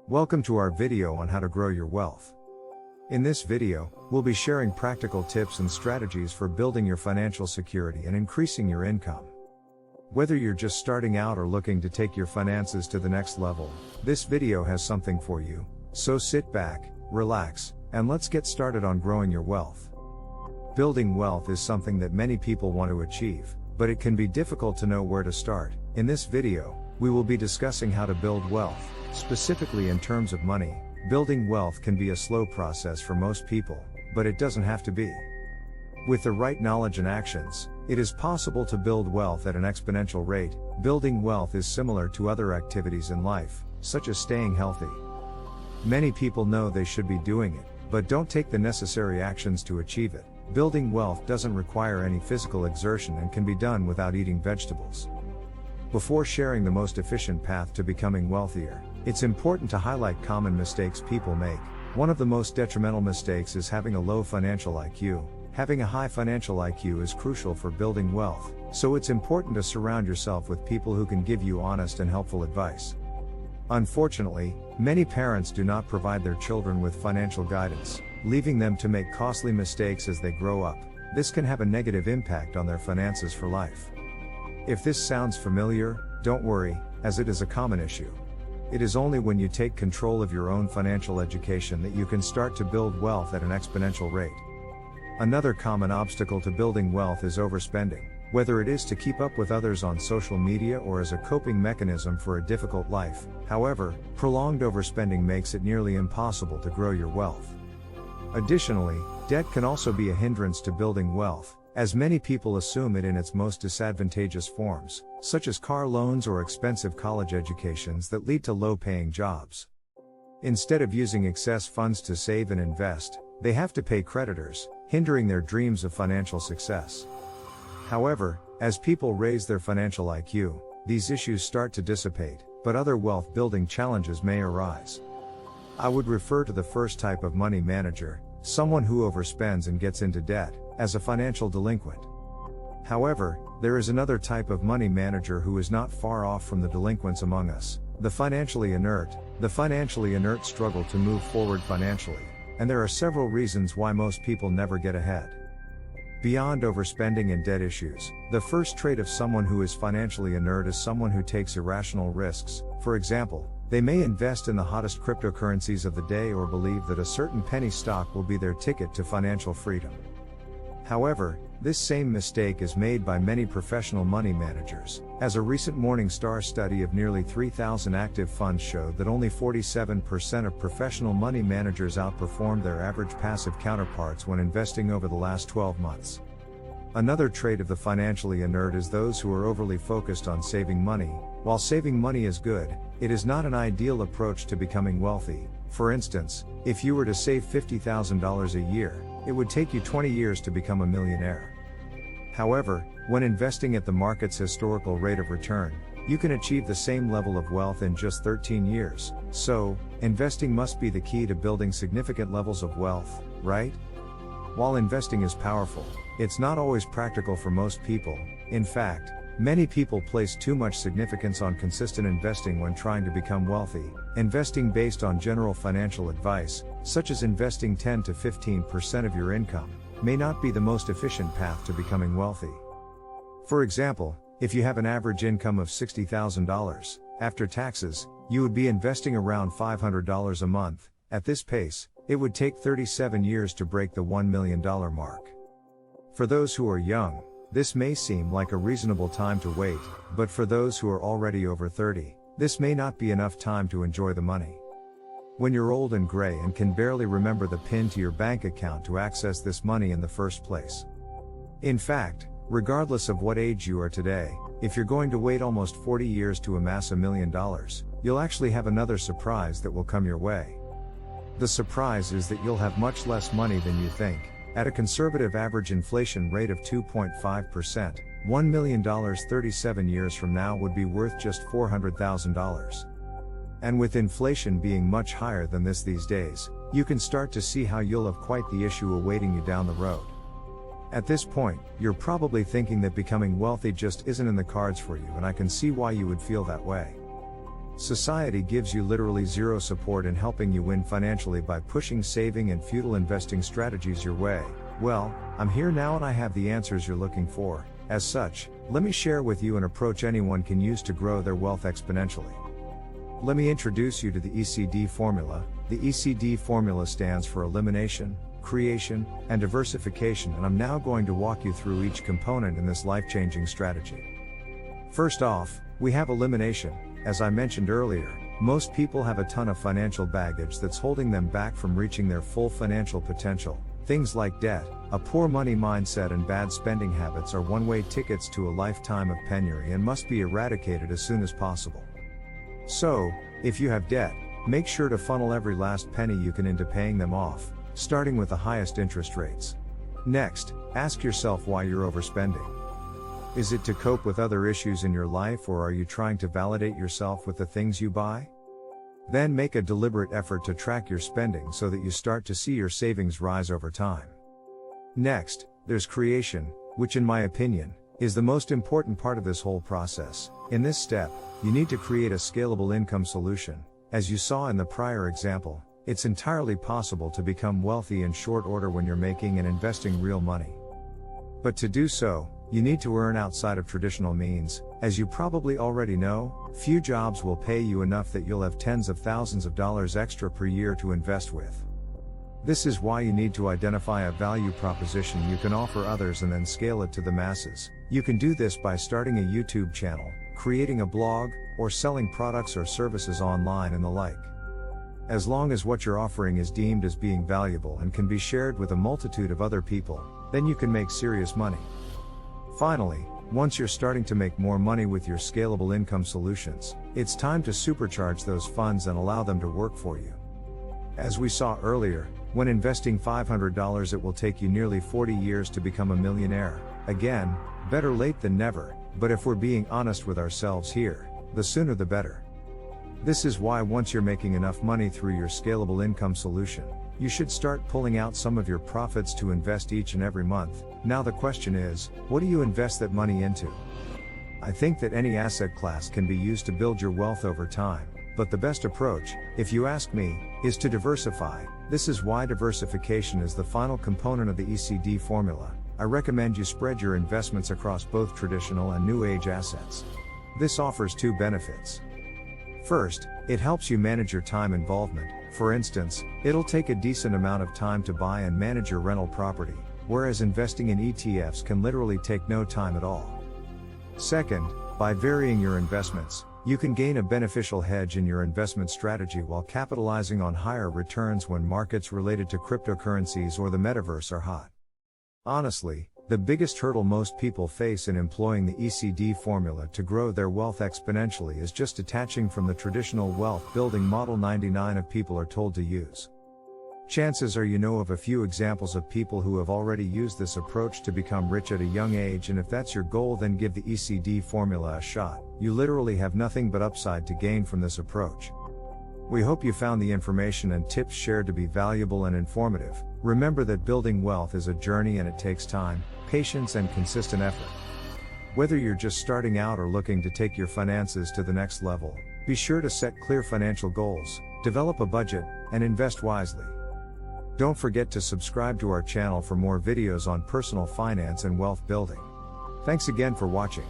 Welcome to our video on how to grow your wealth. In this video, we'll be sharing practical tips and strategies for building your financial security and increasing your income. Whether you're just starting out or looking to take your finances to the next level, this video has something for you. So sit back, relax, and let's get started on growing your wealth. Building wealth is something that many people want to achieve, but it can be difficult to know where to start. In this video, we will be discussing how to build wealth. Specifically in terms of money, building wealth can be a slow process for most people, but it doesn't have to be. With the right knowledge and actions, it is possible to build wealth at an exponential rate. Building wealth is similar to other activities in life, such as staying healthy. Many people know they should be doing it, but don't take the necessary actions to achieve it. Building wealth doesn't require any physical exertion and can be done without eating vegetables. Before sharing the most efficient path to becoming wealthier, it's important to highlight common mistakes people make. One of the most detrimental mistakes is having a low financial IQ. Having a high financial IQ is crucial for building wealth, so it's important to surround yourself with people who can give you honest and helpful advice. Unfortunately, many parents do not provide their children with financial guidance, leaving them to make costly mistakes as they grow up. This can have a negative impact on their finances for life. If this sounds familiar, don't worry, as it is a common issue. It is only when you take control of your own financial education that you can start to build wealth at an exponential rate. Another common obstacle to building wealth is overspending, whether it is to keep up with others on social media or as a coping mechanism for a difficult life. However, prolonged overspending makes it nearly impossible to grow your wealth. Additionally, debt can also be a hindrance to building wealth, as many people assume it in its most disadvantageous forms, such as car loans or expensive college educations that lead to low-paying jobs. Instead of using excess funds to save and invest, they have to pay creditors, hindering their dreams of financial success. However, as people raise their financial IQ, these issues start to dissipate, but other wealth-building challenges may arise. I would refer to the first type of money manager, someone who overspends and gets into debt, as a financial delinquent. However, there is another type of money manager who is not far off from the delinquents among us, the financially inert. The financially inert struggle to move forward financially, and there are several reasons why most people never get ahead. Beyond overspending and debt issues, the first trait of someone who is financially inert is someone who takes irrational risks. For example, they may invest in the hottest cryptocurrencies of the day or believe that a certain penny stock will be their ticket to financial freedom. However, this same mistake is made by many professional money managers, as a recent Morningstar study of nearly 3,000 active funds showed that only 47% of professional money managers outperformed their average passive counterparts when investing over the last 12 months. Another trait of the financially inert is those who are overly focused on saving money. While saving money is good, it is not an ideal approach to becoming wealthy. For instance, if you were to save $50,000 a year, it would take you 20 years to become a millionaire. However, when investing at the market's historical rate of return, you can achieve the same level of wealth in just 13 years. So, investing must be the key to building significant levels of wealth, right? While investing is powerful, it's not always practical for most people. In fact, many people place too much significance on consistent investing when trying to become wealthy. Investing based on general financial advice, such as investing 10 to 15% of your income, may not be the most efficient path to becoming wealthy. For example, if you have an average income of $60,000, after taxes, you would be investing around $500 a month. At this pace, it would take 37 years to break the $1 million mark. For those who are young, this may seem like a reasonable time to wait, but for those who are already over 30, this may not be enough time to enjoy the money. When you're old and gray and can barely remember the PIN to your bank account to access this money in the first place. In fact, regardless of what age you are today, if you're going to wait almost 40 years to amass $1 million, you'll actually have another surprise that will come your way. The surprise is that you'll have much less money than you think. At a conservative average inflation rate of 2.5%, $1 million 37 years from now would be worth just $400,000. And with inflation being much higher than this these days, you can start to see how you'll have quite the issue awaiting you down the road. At this point, you're probably thinking that becoming wealthy just isn't in the cards for you, and I can see why you would feel that way. Society gives you literally zero support in helping you win financially by pushing saving and futile investing strategies your way. Well, I'm here now and I have the answers you're looking for. As such, let me share with you an approach anyone can use to grow their wealth exponentially. Let me introduce you to the ECD formula. The ECD formula stands for elimination, creation, and diversification, and I'm now going to walk you through each component in this life-changing strategy. First off, we have elimination. As I mentioned earlier, most people have a ton of financial baggage that's holding them back from reaching their full financial potential. Things like debt, a poor money mindset, and bad spending habits are one-way tickets to a lifetime of penury and must be eradicated as soon as possible. So, if you have debt, make sure to funnel every last penny you can into paying them off, starting with the highest interest rates. Next, ask yourself why you're overspending. Is it to cope with other issues in your life, or are you trying to validate yourself with the things you buy? Then make a deliberate effort to track your spending so that you start to see your savings rise over time. Next, there's creation, which in my opinion, is the most important part of this whole process. In this step, you need to create a scalable income solution. As you saw in the prior example, it's entirely possible to become wealthy in short order when you're making and investing real money. But to do so, you need to earn outside of traditional means. As you probably already know, few jobs will pay you enough that you'll have tens of thousands of dollars extra per year to invest with. This is why you need to identify a value proposition you can offer others and then scale it to the masses. You can do this by starting a YouTube channel, creating a blog, or selling products or services online and the like. As long as what you're offering is deemed as being valuable and can be shared with a multitude of other people, then you can make serious money. Finally, once you're starting to make more money with your scalable income solutions, it's time to supercharge those funds and allow them to work for you. As we saw earlier, when investing $500, it will take you nearly 40 years to become a millionaire. Again, better late than never, but if we're being honest with ourselves here, the sooner the better. This is why once you're making enough money through your scalable income solution, you should start pulling out some of your profits to invest each and every month. Now the question is, what do you invest that money into? I think that any asset class can be used to build your wealth over time, but the best approach, if you ask me, is to diversify. This is why diversification is the final component of the ECD formula. I recommend you spread your investments across both traditional and new age assets. This offers two benefits. First, it helps you manage your time involvement. For instance, it'll take a decent amount of time to buy and manage your rental property, whereas investing in ETFs can literally take no time at all. Second, by varying your investments, you can gain a beneficial hedge in your investment strategy while capitalizing on higher returns when markets related to cryptocurrencies or the metaverse are hot. Honestly, the biggest hurdle most people face in employing the ECD formula to grow their wealth exponentially is just detaching from the traditional wealth building model 99 of people are told to use. Chances are you know of a few examples of people who have already used this approach to become rich at a young age, and if that's your goal, then give the ECD formula a shot. You literally have nothing but upside to gain from this approach. We hope you found the information and tips shared to be valuable and informative. Remember that building wealth is a journey and it takes time, patience, and consistent effort. Whether you're just starting out or looking to take your finances to the next level, be sure to set clear financial goals, develop a budget, and invest wisely. Don't forget to subscribe to our channel for more videos on personal finance and wealth building. Thanks again for watching.